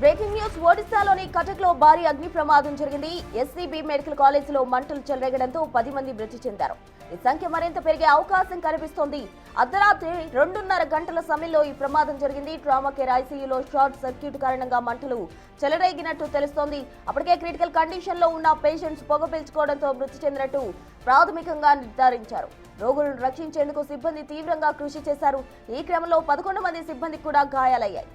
Breaking news ఒడిశాలోని కటక్లో భారీ అగ్ని ప్రమాదం జరిగింది. ఎస్సీబీ మెడికల్ కాలేజీలో మంటలు చెలరేగడంతో 10 మంది మృతి చెందారు. ఈ సంఖ్య మరింత పెరిగే అవకాశం కనిపిస్తోంది. అర్ధరాత్రి 2:30 గంటల సమయంలో ఈ ప్రమాదం జరిగింది. ట్రామా కేర్ ఐసీయూలో షార్ట్ సర్క్యూట్ కారణంగా మంటలు చెలరేగినట్టు తెలుస్తోంది. అప్పటికే క్రిటికల్ కండిషన్ లో ఉన్న పేషెంట్స్ పొగ పీల్చుకోవడంతో మృతి చెందినట్టు ప్రాథమికంగా నిర్ధారించారు. రోగులను రక్షించేందుకు సిబ్బంది తీవ్రంగా కృషి చేశారు. ఈ క్రమంలో 11 మంది సిబ్బందికి కూడా గాయాలయ్యాయి.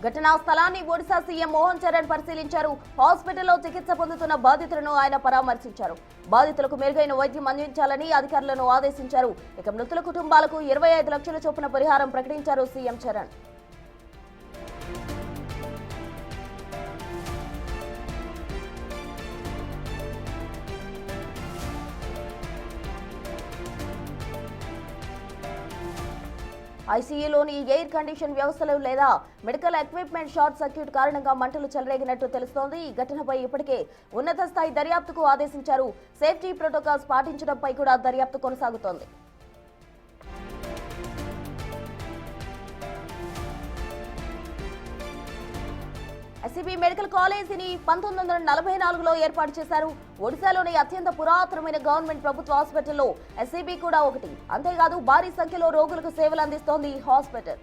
ఘటనా స్థలాన్ని ఒడిశా సీఎం మోహన్ చరణ్ పరిశీలించారు. హాస్పిటల్లో చికిత్స పొందుతున్న బాధితులను ఆయన పరామర్శించారు. బాధితులకు మెరుగైన వైద్యం అందించాలని అధికారులను ఆదేశించారు. ఇక మృతుల కుటుంబాలకు 25 లక్షల చొప్పున పరిహారం ప్రకటించారు సీఎం చరణ్. ఐసీయూలోని ఎయిర్ కండిషన్ వ్యవస్థలు లేదా మెడికల్ ఎక్విప్మెంట్ షార్ట్ సర్క్యూట్ కారణంగా మంటలు చెలరేగినట్టు తెలుస్తోంది. ఈ ఘటనపై ఇప్పటికే ఉన్నత స్థాయి దర్యాప్తుకు ఆదేశించారు. సేఫ్టీ ప్రోటోకాల్స్ పాటించడంపై కూడా దర్యాప్తు కొనసాగుతోంది. ఎస్సీబీ మెడికల్ కాలేజీని 1944లో ఏర్పాటు చేశారు. ఒడిశాలోని అత్యంత పురాతనమైన గవర్నమెంట్ ప్రభుత్వ హాస్పిటల్లో ఎస్సీబీ కూడా ఒకటి. అంతేకాదు భారీ సంఖ్యలో రోగులకు సేవలు అందిస్తోంది ఈ హాస్పిటల్.